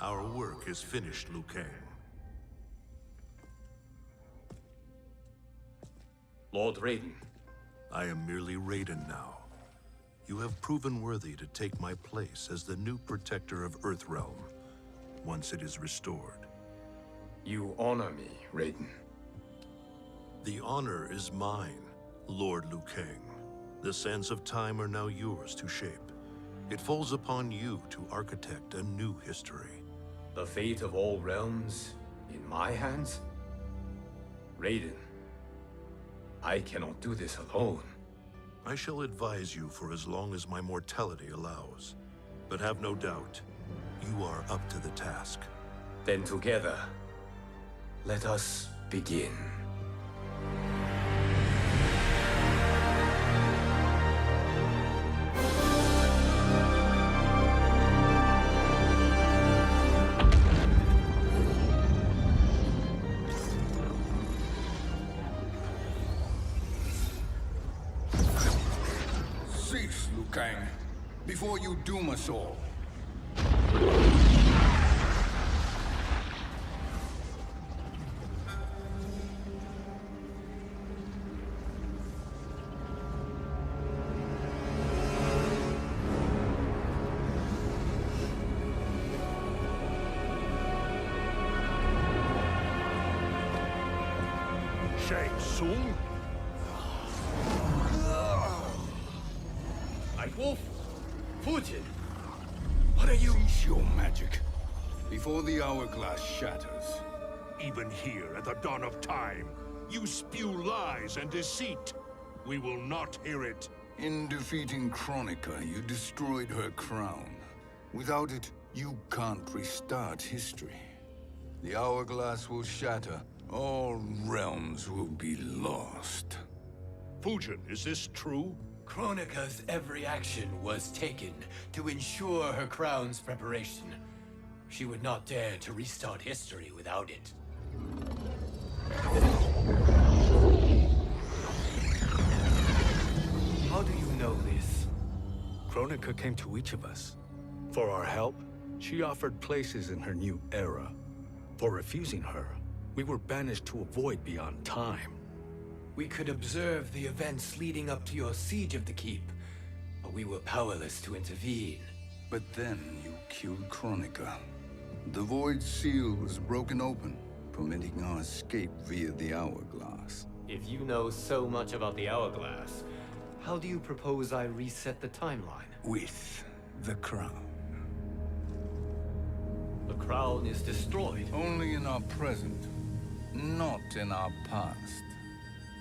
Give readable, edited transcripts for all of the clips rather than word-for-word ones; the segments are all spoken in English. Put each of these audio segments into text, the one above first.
Our work is finished, Liu Kang. Lord Raiden. I am merely Raiden now. You have proven worthy to take my place as the new protector of Earthrealm, once it is restored. You honor me, Raiden. The honor is mine, Lord Liu Kang. The sands of time are now yours to shape. It falls upon you to architect a new history. The fate of all realms in my hands? Raiden, I cannot do this alone. I shall advise you for as long as my mortality allows. But have no doubt, you are up to the task. Then together, let us begin. Cease, Liu Kang, before you doom us all. Shang Tsung? Wolf, Fujin, what are you? Cease your magic, before the hourglass shatters. Even here at the dawn of time, you spew lies and deceit. We will not hear it. In defeating Kronika, you destroyed her crown. Without it, you can't restart history. The hourglass will shatter. All realms will be lost. Fujin, is this true? Kronika's every action was taken to ensure her crown's preparation. She would not dare to restart history without it. How do you know this? Kronika came to each of us. For our help, she offered places in her new era. For refusing her, we were banished to a void beyond time. We could observe the events leading up to your siege of the keep, but we were powerless to intervene. But then you killed Kronika. The Void Seal was broken open, permitting our escape via the hourglass. If you know so much about the hourglass, how do you propose I reset the timeline? With the crown. The crown is destroyed. Only in our present, not in our past.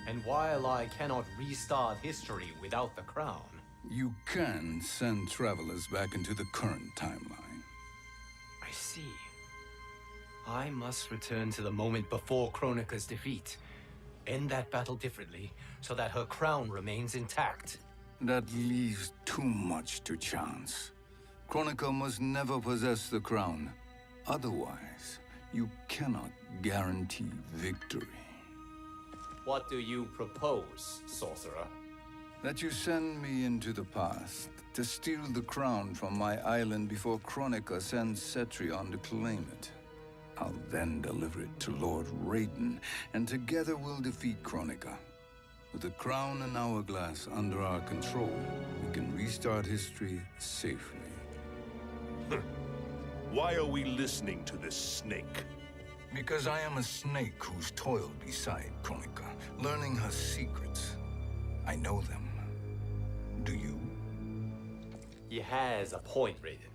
And while I cannot restart history without the crown... You can send travelers back into the current timeline. I see. I must return to the moment before Kronika's defeat. End that battle differently, so that her crown remains intact. That leaves too much to chance. Kronika must never possess the crown. Otherwise, you cannot guarantee victory. What do you propose, sorcerer? That you send me into the past to steal the crown from my island before Kronika sends Cetrion to claim it. I'll then deliver it to Lord Raiden, and together we'll defeat Kronika. With the crown and hourglass under our control, we can restart history safely. Why are we listening to this snake? Because I am a snake who's toiled beside Kronika, learning her secrets. I know them. Do you? He has a point, Raiden.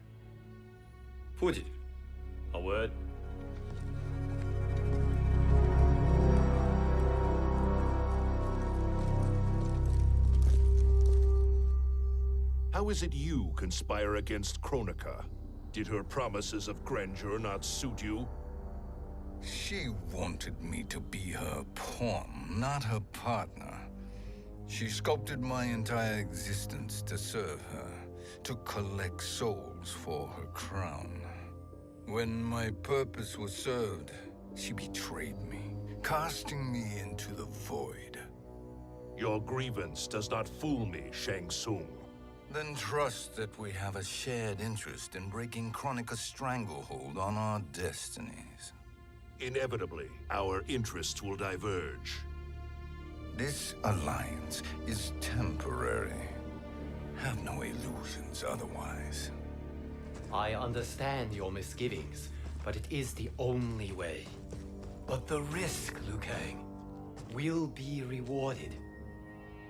Fujin, a word? How is it you conspire against Kronika? Did her promises of grandeur not suit you? She wanted me to be her pawn, not her partner. She sculpted my entire existence to serve her, to collect souls for her crown. When my purpose was served, she betrayed me, casting me into the void. Your grievance does not fool me, Shang Tsung. Then trust that we have a shared interest in breaking Kronika's stranglehold on our destinies. Inevitably, our interests will diverge. This alliance is temporary. Have no illusions otherwise. I understand your misgivings, but it is the only way. But the risk, Liu Kang, will be rewarded.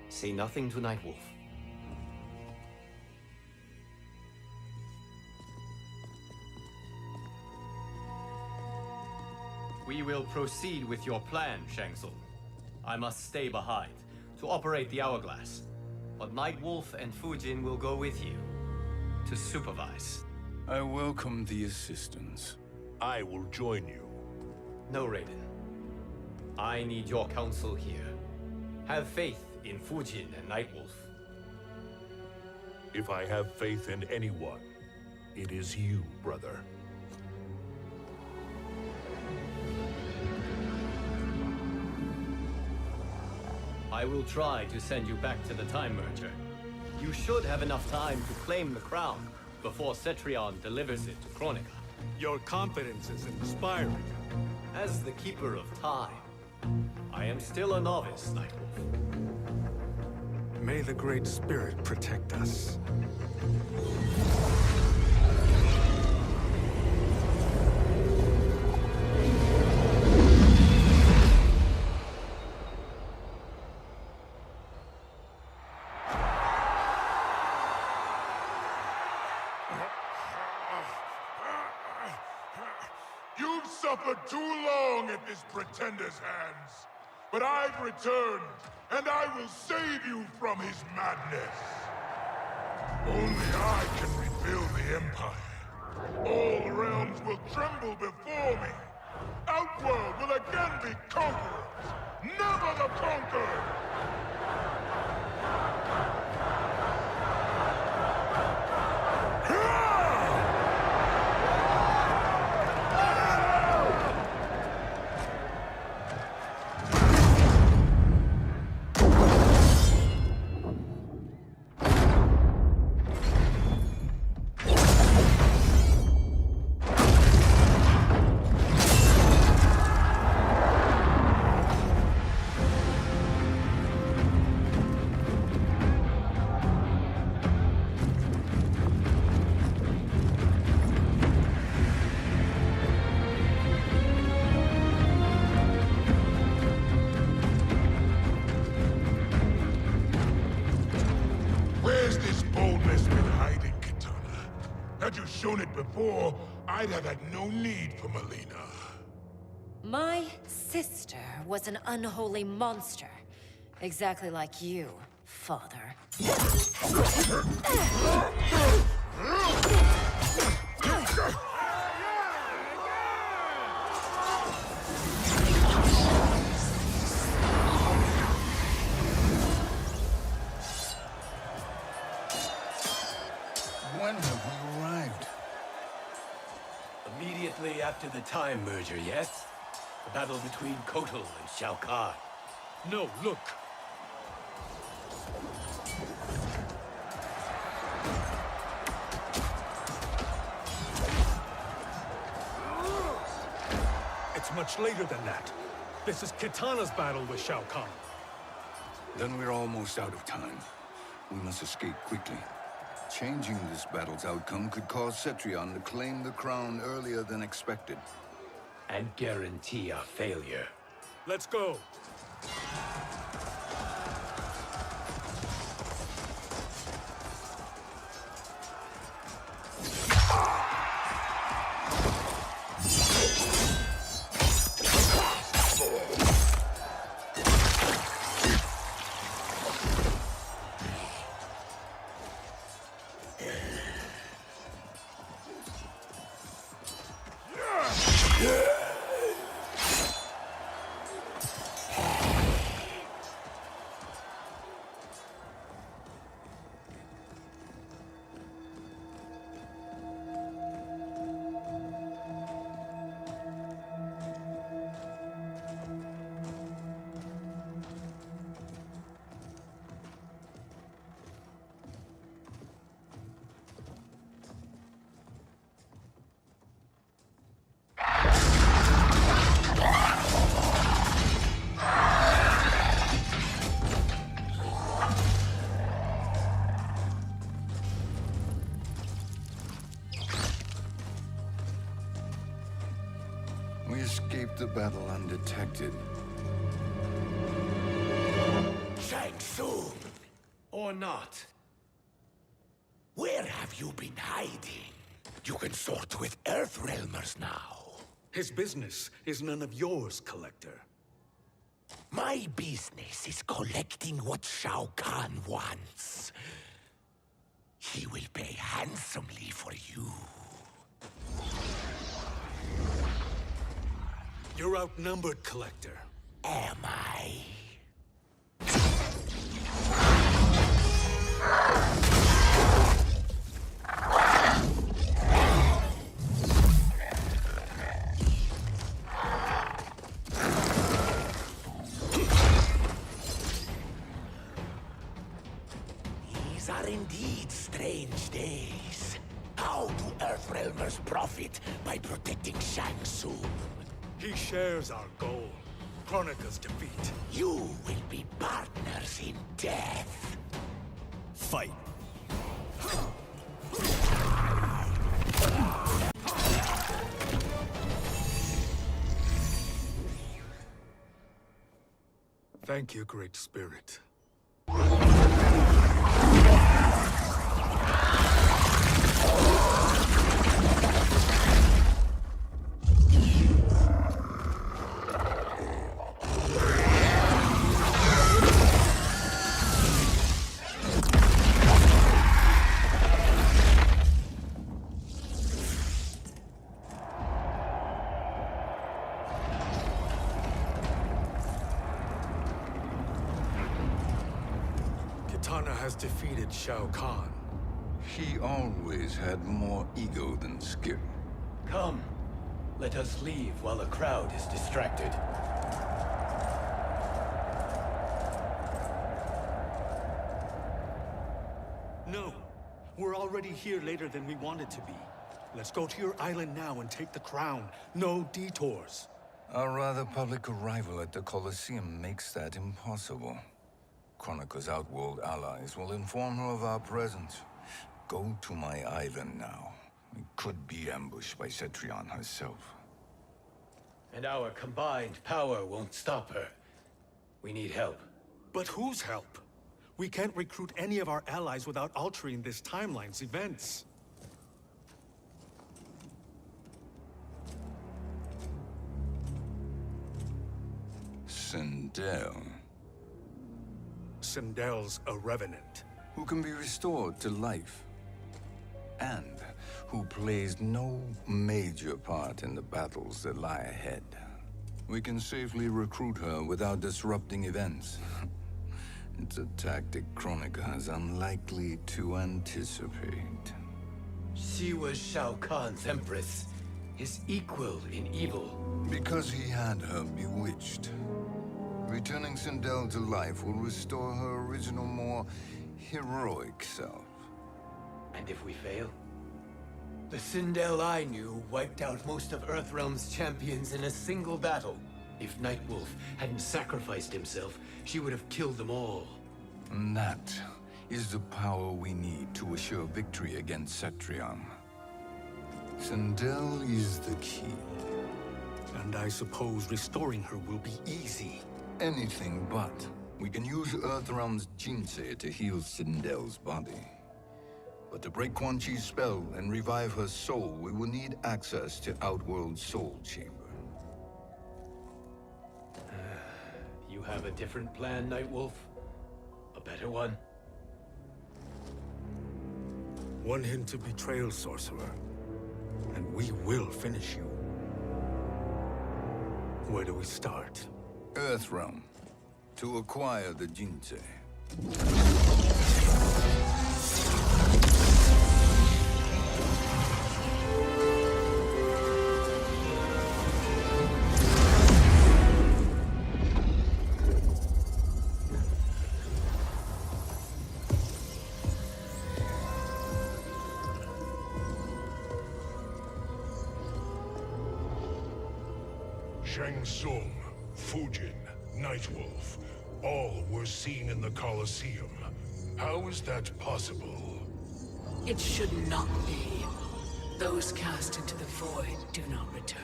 Say nothing to Nightwolf. We will proceed with your plan, Shang Tsung. I must stay behind to operate the hourglass. But Nightwolf and Fujin will go with you to supervise. I welcome the assistance. I will join you. No, Raiden. I need your counsel here. Have faith in Fujin and Nightwolf. If I have faith in anyone, it is you, brother. I will try to send you back to the Time Merger. You should have enough time to claim the crown before Cetrion delivers it to Kronika. Your confidence is inspiring. As the Keeper of Time, I am still a novice, Nightwolf. May the Great Spirit protect us. You've suffered too long at this pretender's hands. But I've returned, and I will save you from his madness. Only I can rebuild the Empire. All realms will tremble before me. Outworld will again be conquerors, never the conquered! Had you shown it before, I'd have had no need for Melina. My sister was an unholy monster. Exactly like you, father. When have we arrived? Immediately after the Time Merger, yes? The battle between Kotal and Shao Kahn. No, look! It's much later than that. This is Kitana's battle with Shao Kahn. Then we're almost out of time. We must escape quickly. Changing this battle's outcome could cause Cetrion to claim the crown earlier than expected. And guarantee our failure. Let's go! We escaped the battle undetected. Shang Tsung, Or not. where have you been hiding? You can sort with Earthrealmers now. His business is none of yours, Collector. My business is collecting what Shao Kahn wants. He will pay handsomely for you. You're outnumbered, Collector. Am I? These are indeed strange days. How do Earthrealmers profit by protecting Shang Tsung? He shares our goal. Kronika's defeat. You will be partners in death. Fight. Thank you, Great Spirit. Kitana has defeated Shao Kahn. He always had more ego than skill. Come. Let us leave while the crowd is distracted. No. We're already here later than we wanted to be. Let's go to your island now and take the crown. No detours. Our rather public arrival at the Colosseum makes that impossible. Kronika's outworld allies will inform her of our presence. Go to my island now. We could be ambushed by Cetrion herself. And our combined power won't stop her. We need help. But whose help? We can't recruit any of our allies without altering this timeline's events. Sindel, Sindel's a revenant. who can be restored to life, and who plays no major part in the battles that lie ahead. We can safely recruit her without disrupting events. It's a tactic Kronika is unlikely to anticipate. She was Shao Kahn's empress, his equal in evil. Because he had her bewitched. Returning Sindel to life will restore her original, more heroic self. And if we fail? The Sindel I knew wiped out most of Earthrealm's champions in a single battle. If Nightwolf hadn't sacrificed himself, she would have killed them all. And that is the power we need to assure victory against Cetrion. Sindel is the key. And I suppose restoring her will be easy. Anything but. We can use Earthrealm's Jinsei to heal Sindel's body. But to break Quan Chi's spell and revive her soul, we will need access to Outworld's Soul Chamber. You have a different plan, Nightwolf? A better one? One hint to betrayal, Sorcerer. And we will finish you. Where do we start? Earthrealm. To acquire the Jinsei. Shang Tsung, Fujin, Nightwolf, all were seen in the Colosseum. How is that possible? It should not be. Those cast into the void do not return.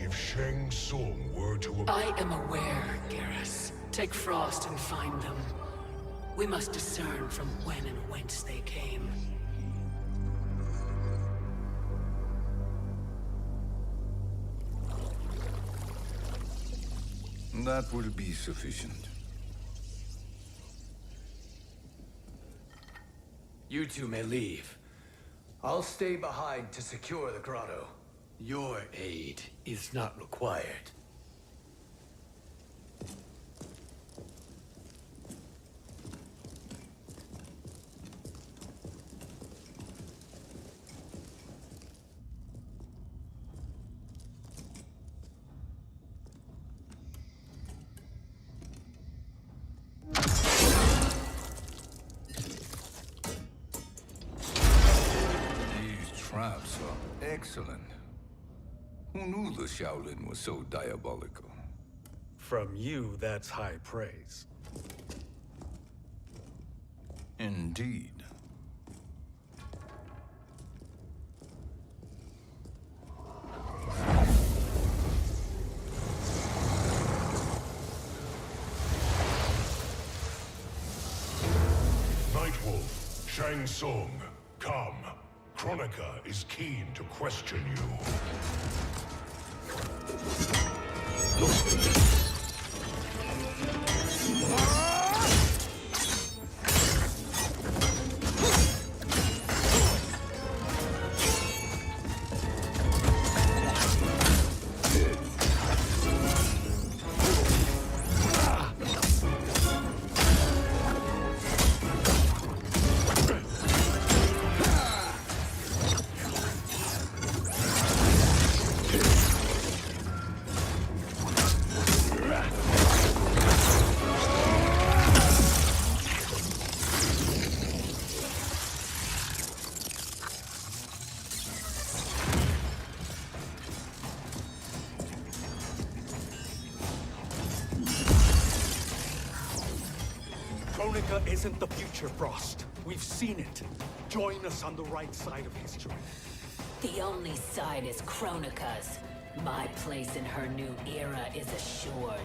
if Shang Tsung were to... I am aware, Garrus. Take Frost and find them. We must discern from when and whence they came. That will be sufficient. You two may leave. I'll stay behind to secure the grotto. Your aid is not required. Traps are excellent. Who knew the Shaolin was so diabolical? From you, that's high praise. Indeed. Nightwolf, Shang Tsung, come. Kronika is keen to question you. Kronika isn't the future, Frost. We've seen it. Join us on the right side of history. The only side is Kronika's. My place in her new era is assured.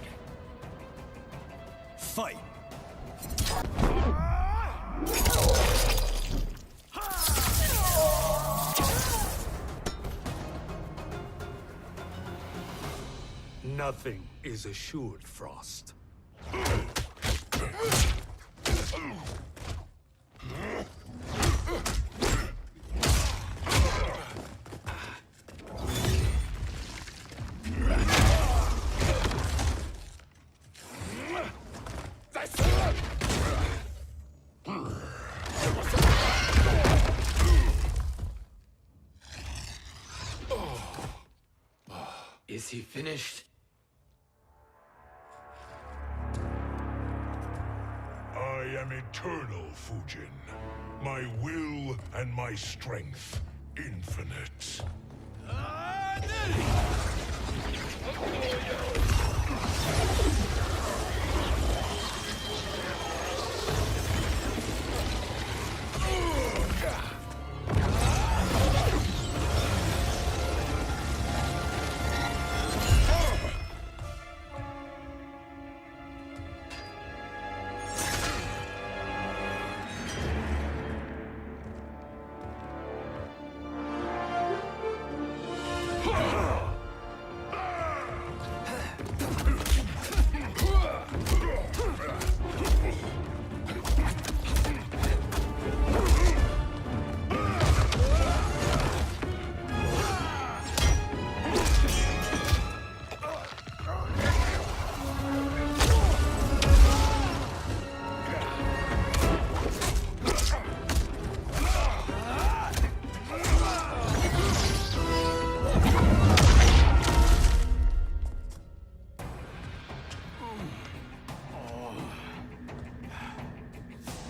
Fight! Nothing is assured, Frost. Is he finished? I am eternal, Fujin. My will and my strength, infinite.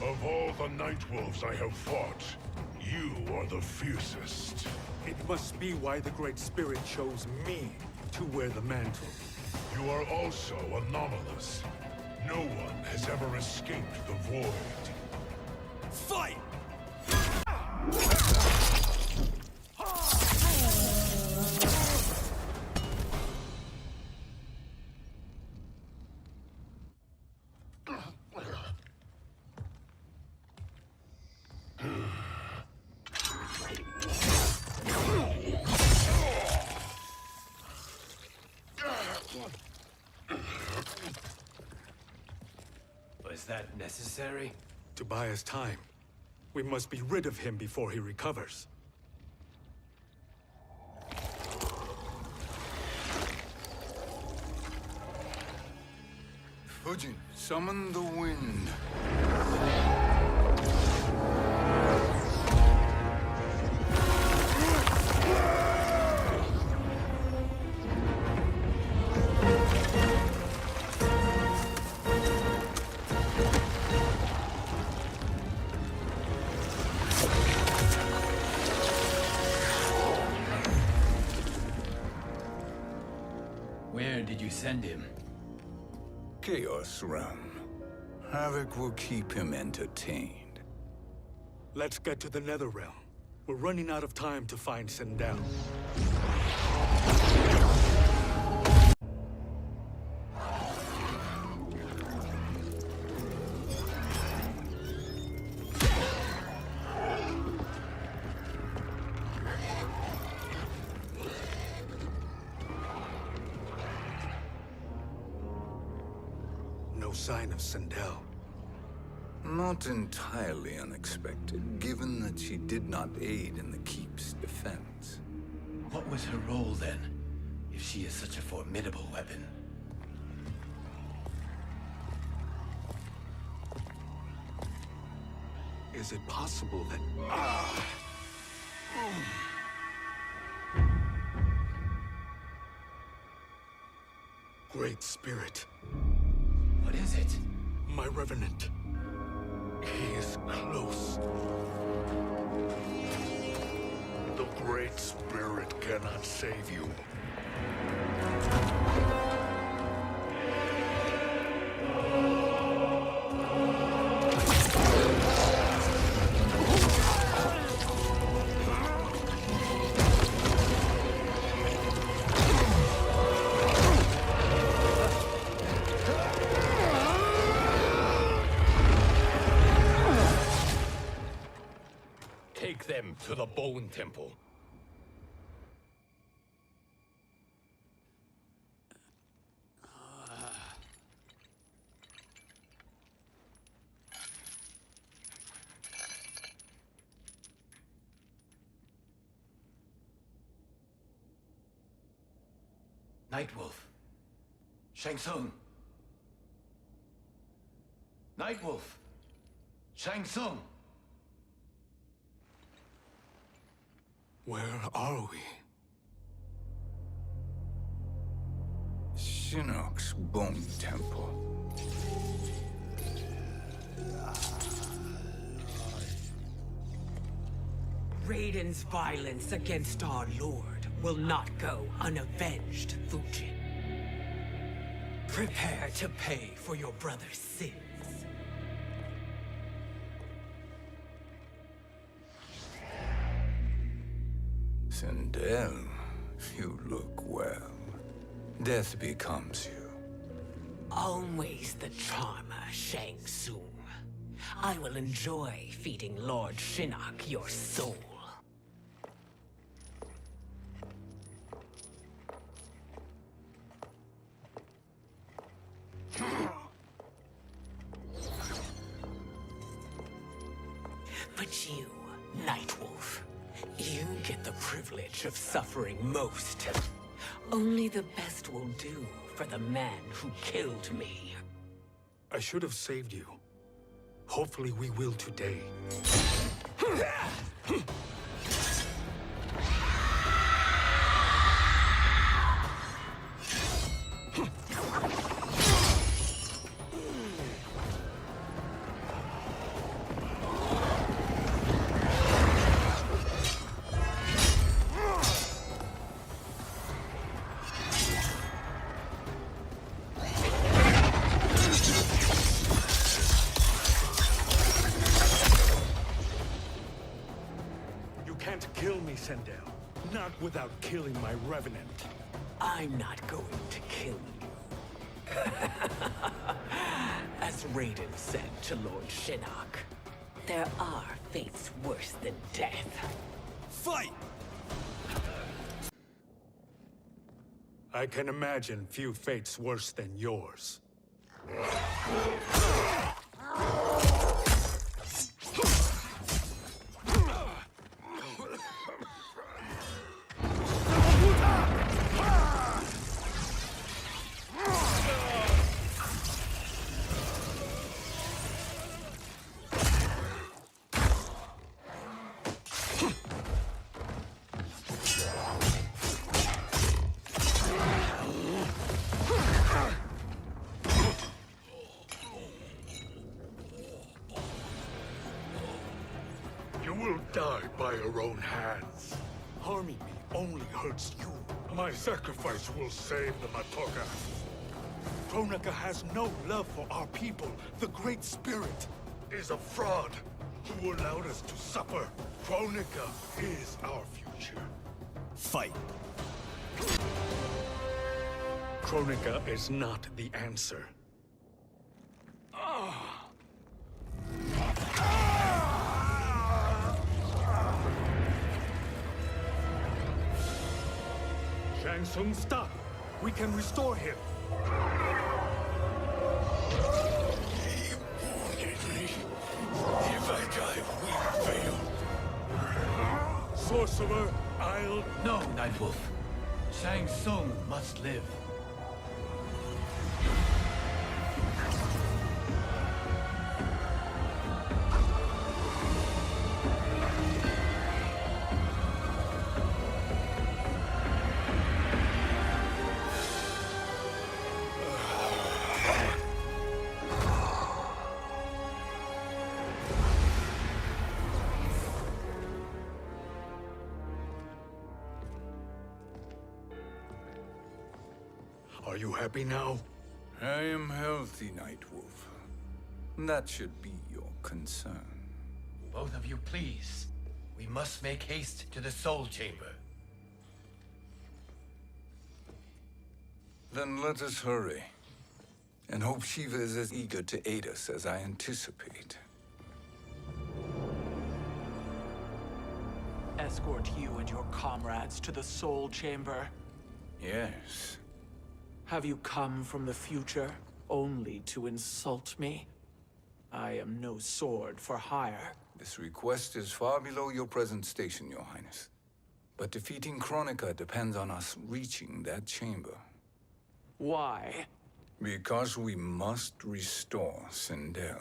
Of all the Nightwolves I have fought, you are the fiercest. It must be why the Great Spirit chose me to wear the mantle. You are also anomalous. No one has ever escaped the void. Fight! that necessary? To buy us time. We must be rid of him before he recovers. Fujin, summon the wind. Where did you send him? Chaos Realm. Havoc will keep him entertained. Let's get to the Netherrealm. We're running out of time to find Sindel. No sign of Sindel. Not entirely unexpected, given that she did not aid in the Keep's defense. What was her role then, if she is such a formidable weapon? Is it possible that... Great Spirit. What is it? My Revenant. He is close. The Great Spirit cannot save you. Take them to the Bone Temple. Nightwolf. Shang Tsung. Nightwolf. Shang Tsung. Where are we? Shinnok's Bone Temple. Raiden's violence against our Lord will not go unavenged, Fujin. Prepare to pay for your brother's sins. Sindel, you look well. Death becomes you. Always the charmer, Shang Tsung. I will enjoy feeding Lord Shinnok your soul. But you, Nightwolf, you get the privilege of suffering most. Only the best will do for the man who killed me. I should have saved you. Hopefully we will today. Sindel. Not without killing my Revenant. I'm not going to kill you. As Raiden said to Lord Shinnok, there are fates worse than death. Fight! I can imagine few fates worse than yours. die by your own hands. Harming me only hurts you. My sacrifice will save the Matoga. Kronika has no love for our people. The Great Spirit is a fraud who allowed us to suffer. Kronika is our future. Fight. Kronika is not the answer. Shang Tsung, stop! We can restore him. He wounded me. If I die, we fail. Sorcerer, I'll... No, Nightwolf. Shang Tsung must live. Are you happy now? I am healthy, Nightwolf. That should be your concern. Both of you, please. We must make haste to the Soul Chamber. Then let us hurry. And hope Shiva is as eager to aid us as I anticipate. Escort you and your comrades to the Soul Chamber. Yes. Have you come from the future only to insult me? I am no sword for hire. This request is far below your present station, Your Highness. But defeating Kronika depends on us reaching that chamber. Why? Because we must restore Sindel.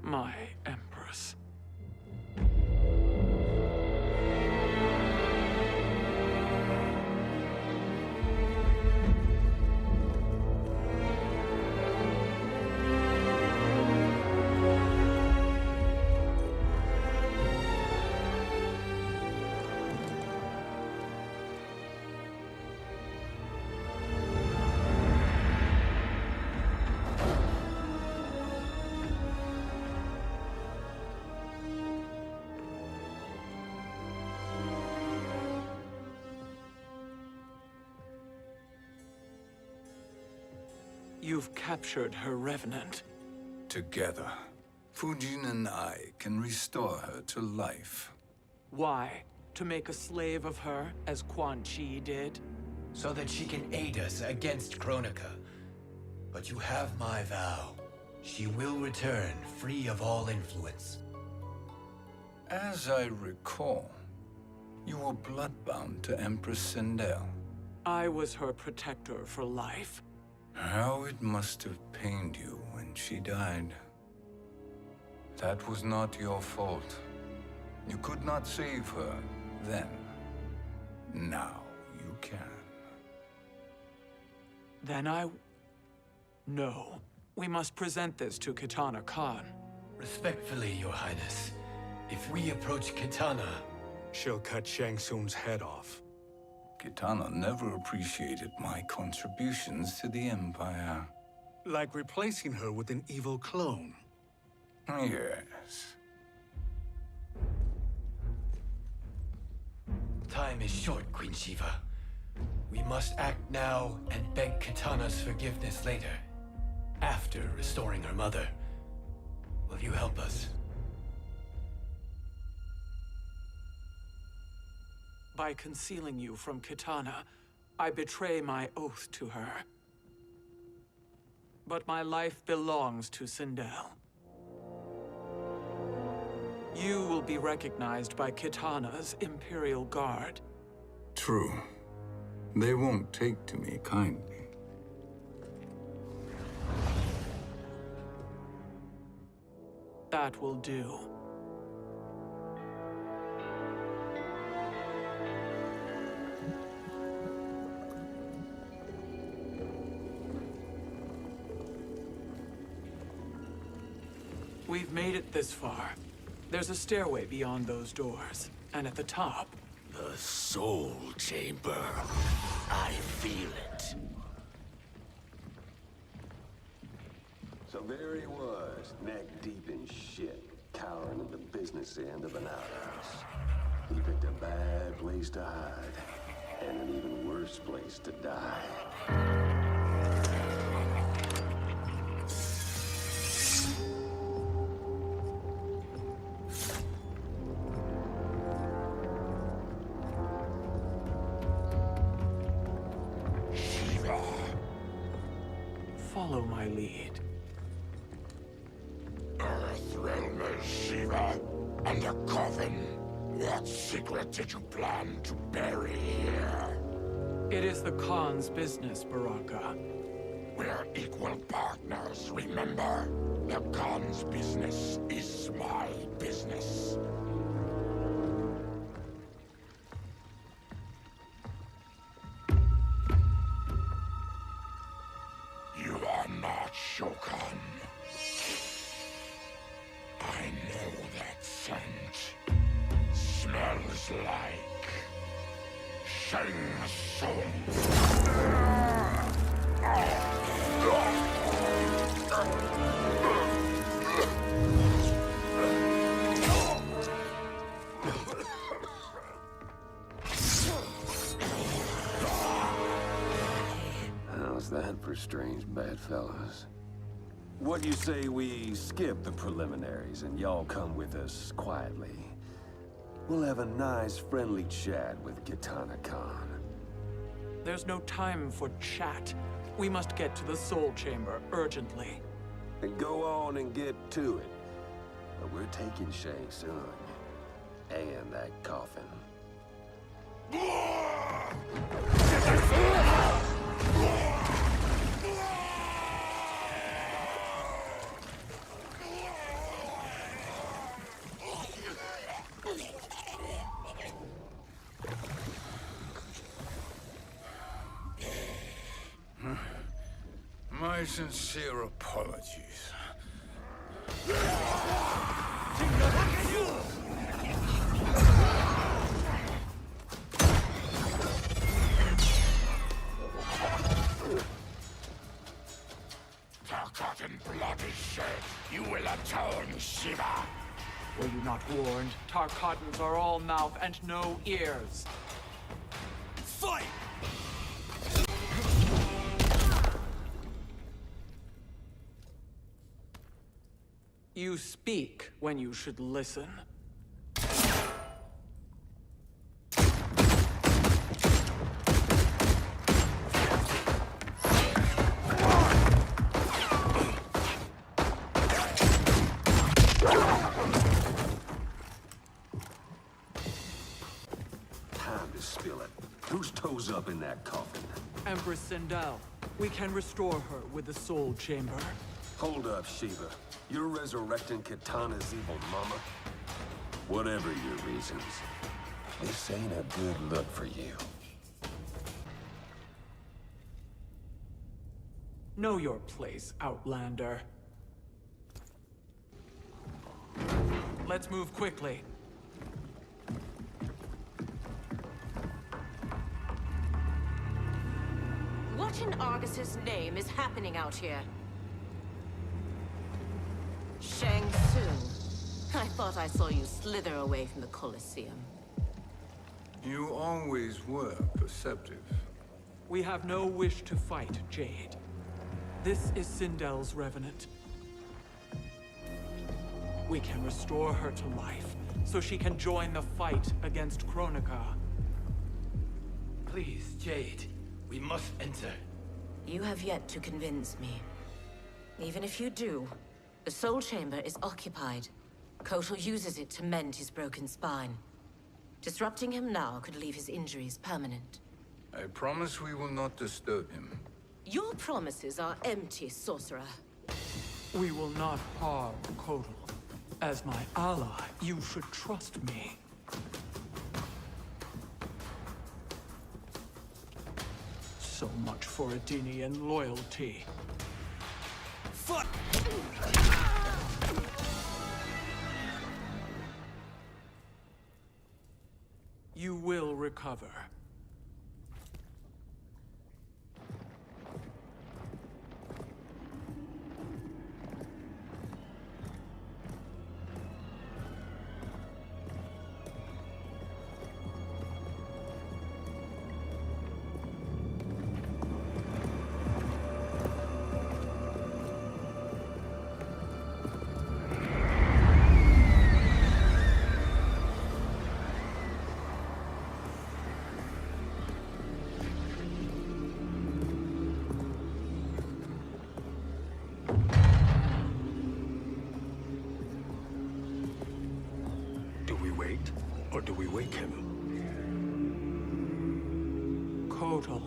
My Empress. You've captured her revenant. Together, Fujin and I can restore her to life. Why? To make a slave of her, as Quan Chi did? So that she can aid us against Kronika. But you have my vow. She will return free of all influence. As I recall, you were bloodbound to Empress Sindel. I was her protector for life. How it must have pained you when she died. That was not your fault. You could not save her then. Now you can. Then No. We must present this to Kitana Khan. Respectfully, Your Highness, if we approach Kitana... She'll cut Shang Tsung's head off. Kitana never appreciated my contributions to the Empire. Like replacing her with an evil clone. Yes. Time is short, Queen Shiva. We must act now and beg Kitana's forgiveness later. After restoring her mother. Will you help us? By concealing you from Kitana, I betray my oath to her. But my life belongs to Sindel. You will be recognized by Kitana's Imperial Guard. True. They won't take to me kindly. That will do. We've made it this far. There's a stairway beyond those doors, and at the top... The Soul Chamber. I feel it. So there he was, neck deep in shit, cowering at the business end of an outhouse. He picked a bad place to hide, and an even worse place to die. Follow my lead. Earthrealmer Shiva, and a coffin. What secret did you plan to bury here? It is the Khan's business, Baraka. We're equal partners, remember? The Khan's business is my business. You are not Shokan. I know that scent. Smells like Shang Tsung. How's that for strange bedfellows? What do you say we skip the preliminaries and y'all come with us quietly? We'll have a nice, friendly chat with Kitana Khan. There's no time for chat. We must get to the Soul Chamber urgently. Then go on and get to it. But we're taking Shang Tsung. And that coffin. My sincere apologies. Tarkat and blood is shed. You will atone, Shiva. Were you not warned? Tarkatans are all mouth and no ears. Fight! You speak when you should listen. Time to spill it. Whose toes up in that coffin? Empress Sindel. We can restore her with the Soul Chamber. Hold up, Shiva. You're resurrecting Kitana's evil mama? Whatever your reasons, this ain't a good look for you. Know your place, Outlander. Let's move quickly. What in Argus's name is happening out here? Shang Tsung. I thought I saw you slither away from the Colosseum. You always were perceptive. We have no wish to fight, Jade. This is Sindel's revenant. We can restore her to life, so she can join the fight against Kronika. Please, Jade. We must enter. You have yet to convince me. Even if you do, the Soul Chamber is occupied. Kotal uses it to mend his broken spine. Disrupting him now could leave his injuries permanent. I promise we will not disturb him. Your promises are empty, sorcerer. We will not harm Kotal. As my ally, you should trust me. So much for Adenian loyalty. Fuck! You will recover. Or do we wake him? Kotal.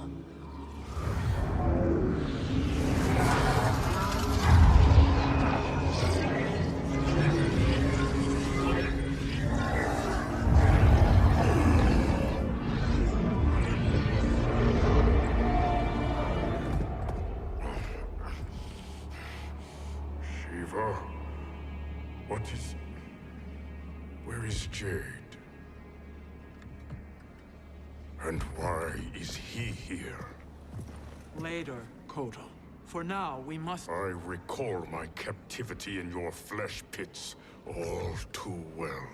Shiva? What is... Where is Jade? And why is he here? Later, Kotal. For now, we must... I recall my captivity in your flesh pits all too well.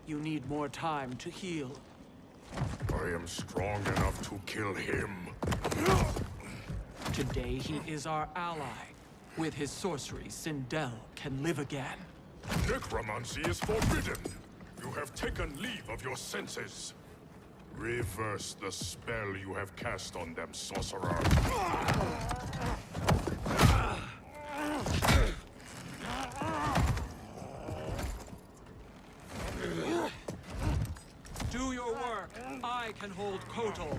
You need more time to heal. I am strong enough to kill him. Today, he is our ally. With his sorcery, Sindel can live again. Necromancy is forbidden. You have taken leave of your senses. Reverse the spell you have cast on them, sorcerer. Do your work. I can hold Kotal.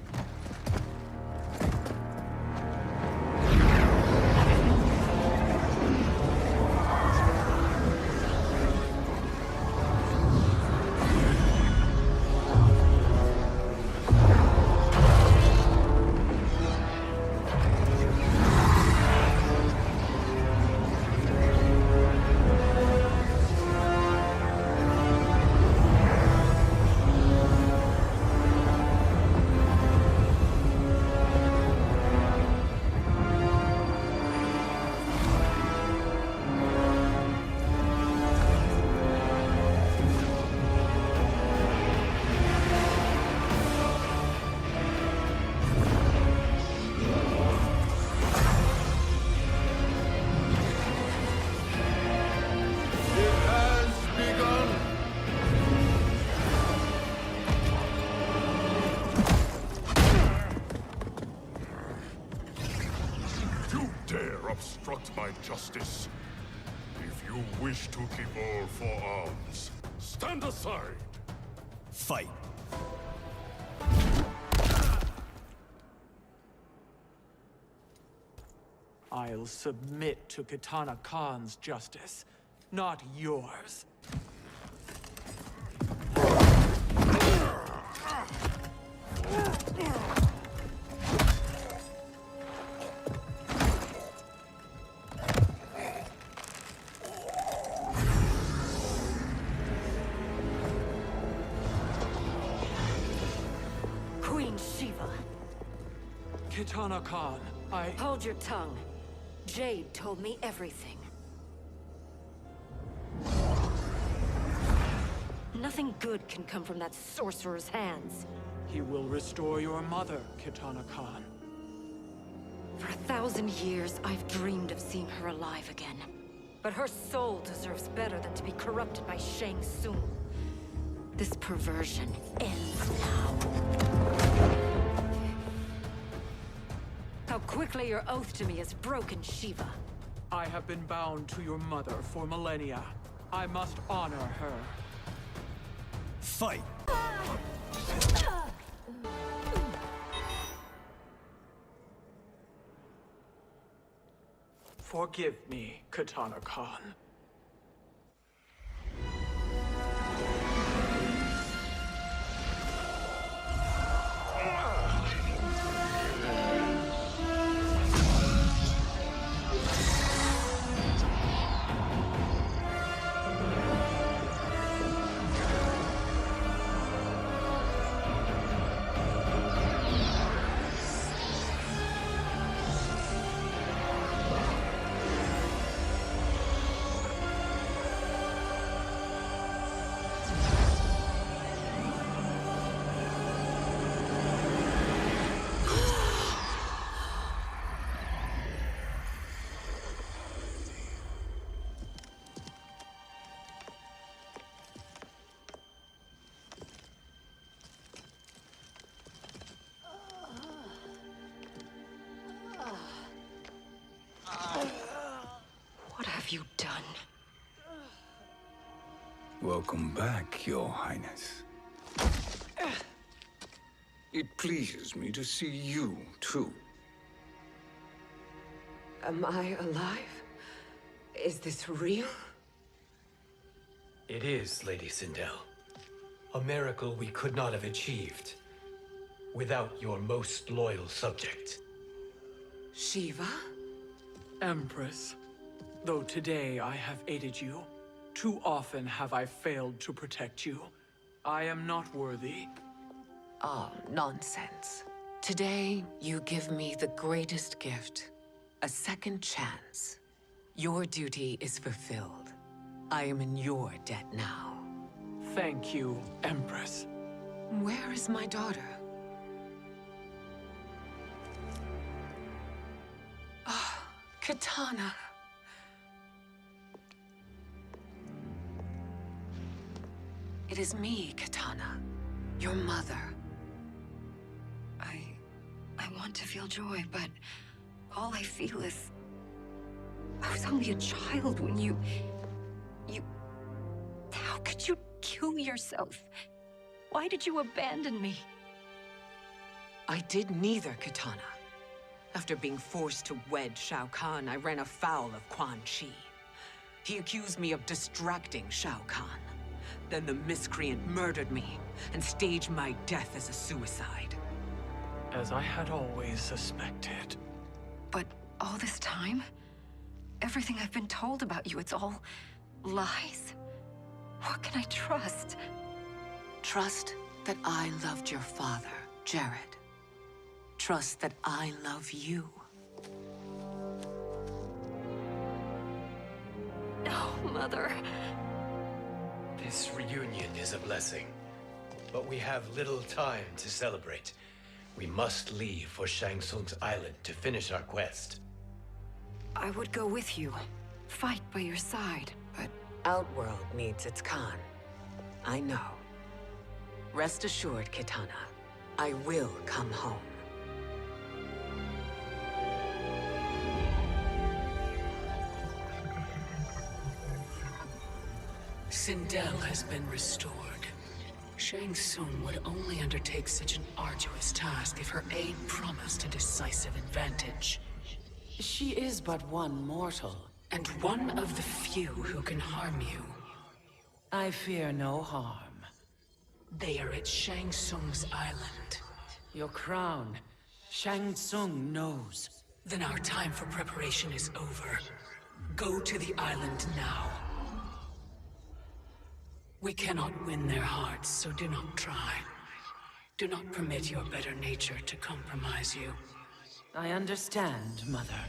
Obstruct my justice. If you wish to keep all four arms, stand aside. Fight. I'll submit to Kitana Khan's justice, not yours. Queen Shiva. Kitana Khan, Hold your tongue. Jade told me everything. Nothing good can come from that sorcerer's hands. He will restore your mother, Kitana Khan. For 1,000 years, I've dreamed of seeing her alive again. But her soul deserves better than to be corrupted by Shang Tsung. This perversion ends now. How quickly your oath to me is broken, Shiva. I have been bound to your mother for millennia. I must honor her. Fight! Forgive me, Kitana Khan. Welcome back, Your Highness. It pleases me to see you, too. Am I alive? Is this real? It is, Lady Sindel. A miracle we could not have achieved without your most loyal subject. Shiva? Empress, though today I have aided you, too often have I failed to protect you. I am not worthy. Oh, nonsense. Today, you give me the greatest gift. A second chance. Your duty is fulfilled. I am in your debt now. Thank you, Empress. Where is my daughter? Ah, Katana. It is me, Katana. Your mother. I want to feel joy, but all I feel is... I was only a child when you... How could you kill yourself? Why did you abandon me? I did neither, Katana. After being forced to wed Shao Kahn, I ran afoul of Quan Chi. He accused me of distracting Shao Kahn. Then the miscreant murdered me and staged my death as a suicide. As I had always suspected. But all this time? Everything I've been told about you, it's all lies? What can I trust? Trust that I loved your father, Jared. Trust that I love you. No, Mother. This reunion is a blessing, but we have little time to celebrate. We must leave for Shang Tsung's island to finish our quest. I would go with you. Fight by your side. But Outworld needs its Khan. I know. Rest assured, Kitana. I will come home. Sindel has been restored. Shang Tsung would only undertake such an arduous task if her aid promised a decisive advantage. She is but one mortal, and one of the few who can harm you. I fear no harm. They are at Shang Tsung's island. Your crown, Shang Tsung knows. Then our time for preparation is over. Go to the island now. We cannot win their hearts, so do not try. Do not permit your better nature to compromise you. I understand, Mother.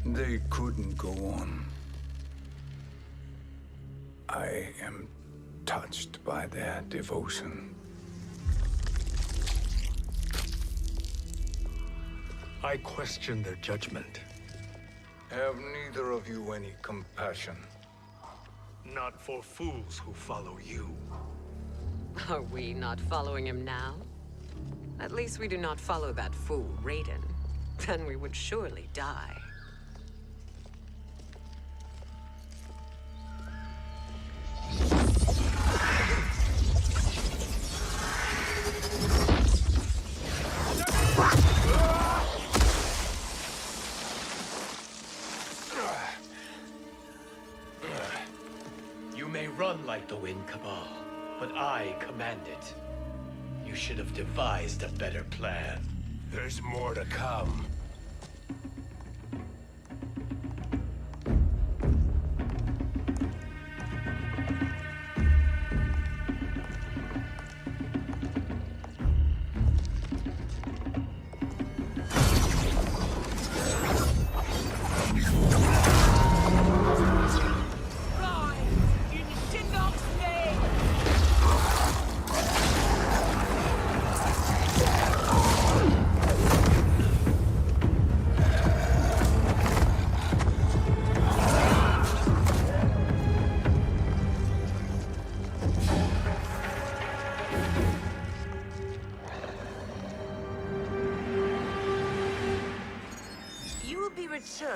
They couldn't go on. I am touched by their devotion. I question their judgment. Have neither of you any compassion? Not for fools who follow you. Are we not following him now? At least we do not follow that fool, Raiden. Then we would surely die. You may run like the Wind Cabal, but I command it. You should have devised a better plan. There's more to come.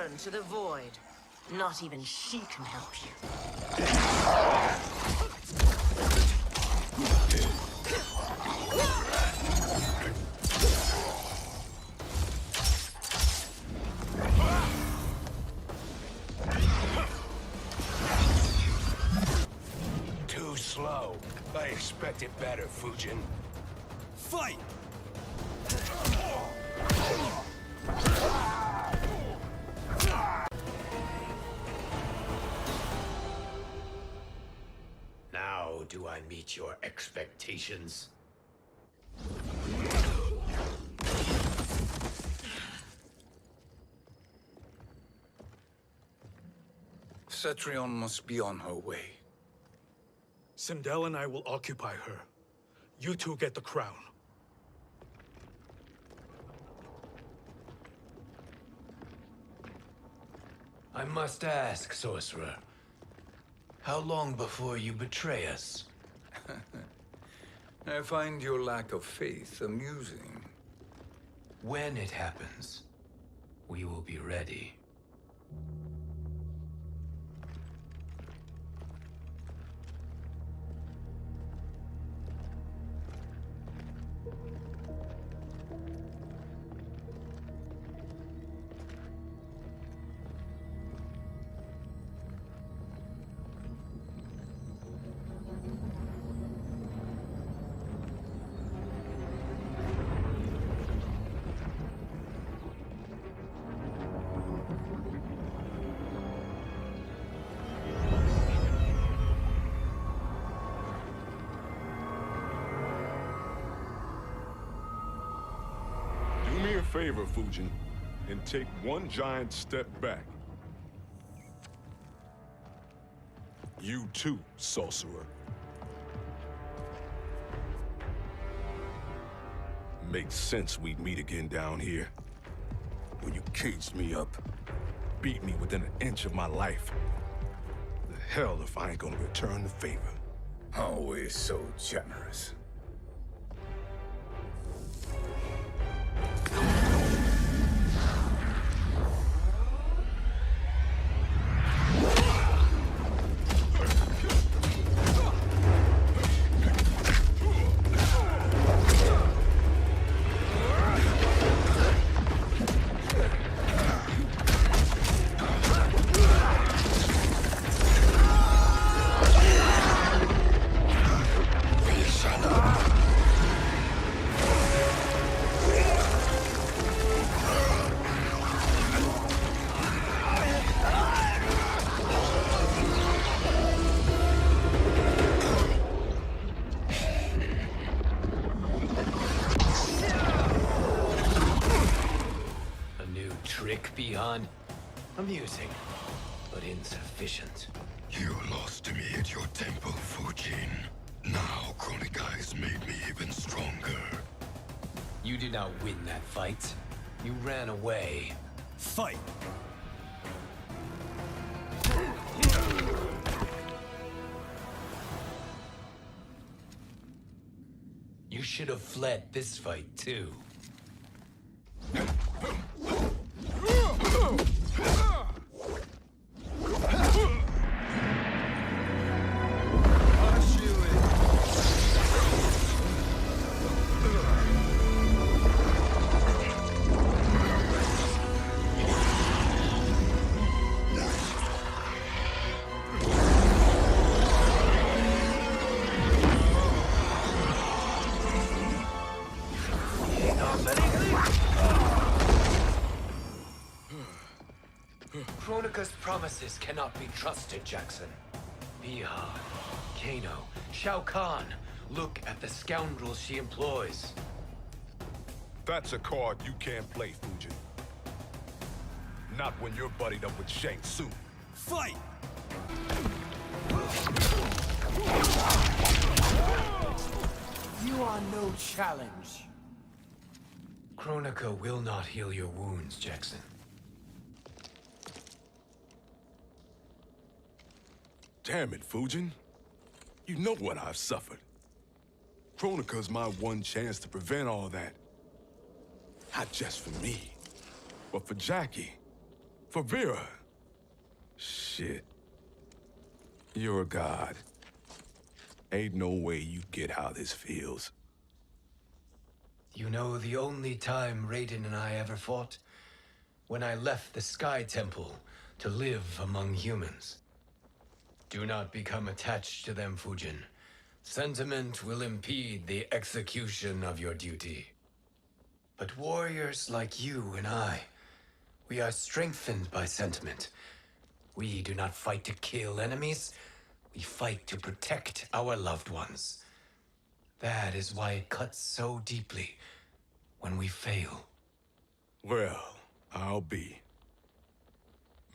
return to the void. Not even she can help you. Too slow. I expected better, Fujin. Fight! Now do I meet your expectations? Cetrion must be on her way. Sindel and I will occupy her. You two get the crown. I must ask, sorcerer. How long before you betray us? I find your lack of faith amusing. When it happens, we will be ready. Do me a favor, Fujin, and take one giant step back. You too, sorcerer. Makes sense we'd meet again down here. When you caged me up, beat me within an inch of my life. The hell if I ain't gonna return the favor. Always so generous. Beyond amusing, but insufficient. You lost to me at your temple, Fujin. Now Kronika has made me even stronger. You did not win that fight. You ran away. Fight! You should have fled this fight, too. Kronika's promises cannot be trusted, Jackson. Bihan, Kano, Shao Kahn. Look at the scoundrels she employs. That's a card you can't play, Fujin. Not when you're buddied up with Shang Tsung. Fight! You are no challenge. Kronika will not heal your wounds, Jackson. Damn it, Fujin. You know what I've suffered. Kronika's my one chance to prevent all that. Not just for me, but for Jackie. For Vera? Shit. You're a god. Ain't no way you get how this feels. You know the only time Raiden and I ever fought? When I left the Sky Temple to live among humans. Do not become attached to them, Fujin. Sentiment will impede the execution of your duty. But warriors like you and I, we are strengthened by sentiment. We do not fight to kill enemies. We fight to protect our loved ones. That is why it cuts so deeply when we fail. Well, I'll be.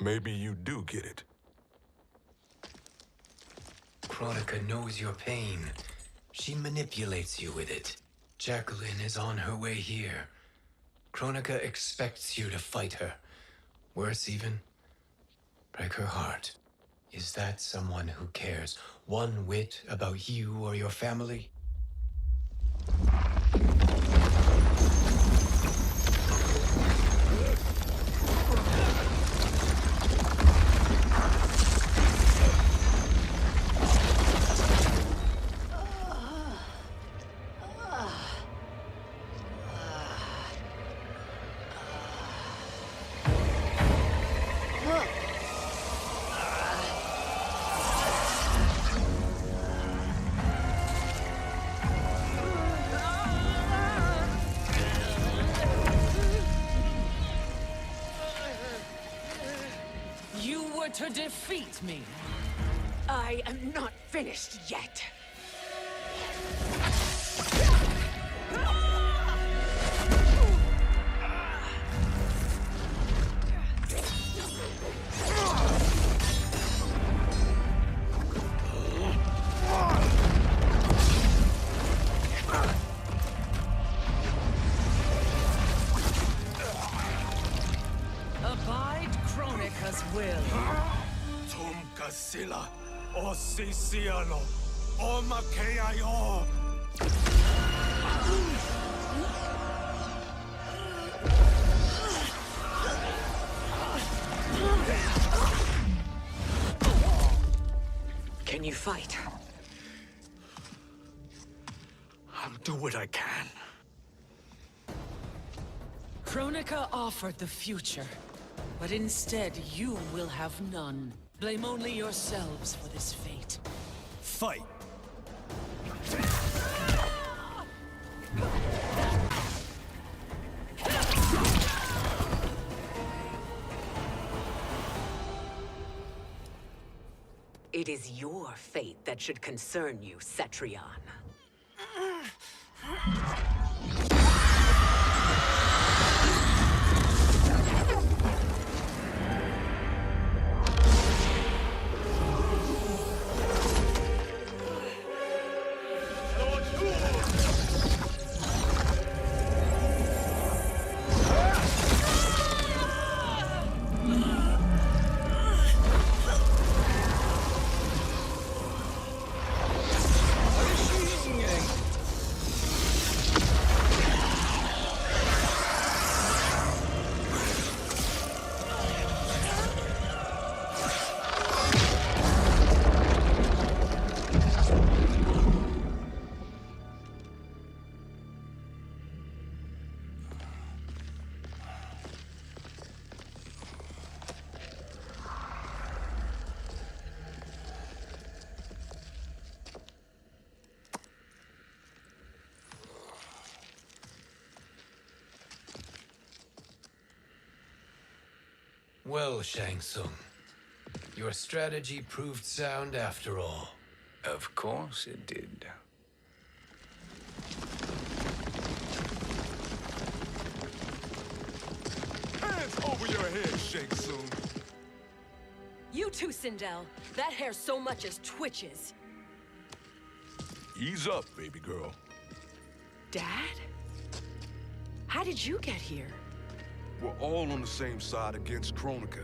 Maybe you do get it. Kronika knows your pain. She manipulates you with it. Jacqueline is on her way here. Kronika expects you to fight her. Worse even, break her heart. Is that someone who cares one whit about you or your family? To defeat me. I am not finished yet. Abide Kronika's will. Sila, o Sisiano, o Makeayo. Can you fight? I'll do what I can. Kronika offered the future, but instead you will have none. Blame only yourselves for this fate. Fight! It is your fate that should concern you, Cetrion. Well, Shang Tsung, your strategy proved sound after all. Of course it did. Hands over your head, Shang Tsung. You too, Sindel. That hair so much as twitches. Ease up, baby girl. Dad? How did you get here? We're all on the same side against Kronika.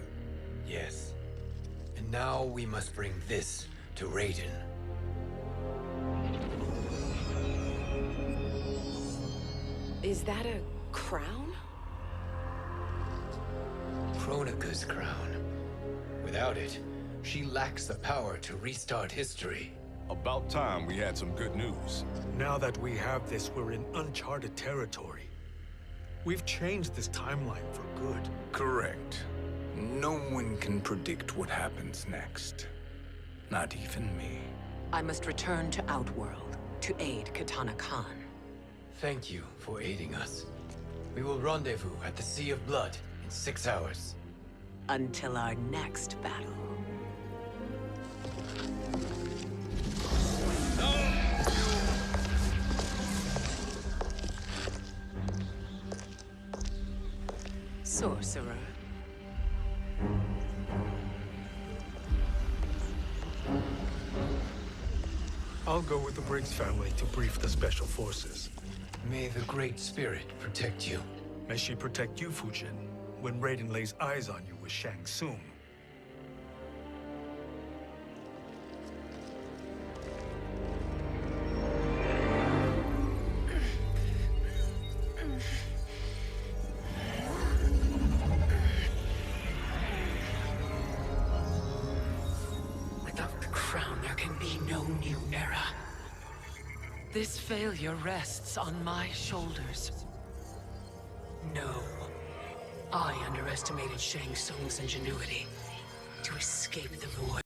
Yes. And now we must bring this to Raiden. Is that a crown? Kronika's crown. Without it, she lacks the power to restart history. About time we had some good news. Now that we have this, we're in uncharted territory. We've changed this timeline for good. Correct. No one can predict what happens next. Not even me. I must return to Outworld to aid Katana Khan. Thank you for aiding us. We will rendezvous at the Sea of Blood in 6 hours. Until our next battle. Sorcerer. I'll go with the Briggs family to brief the Special Forces. May the Great Spirit protect you. May she protect you, Fujin, when Raiden lays eyes on you with Shang Tsung. Without the crown, there can be no new era. This failure rests on my shoulders. No. I underestimated Shang Tsung's ingenuity to escape the void.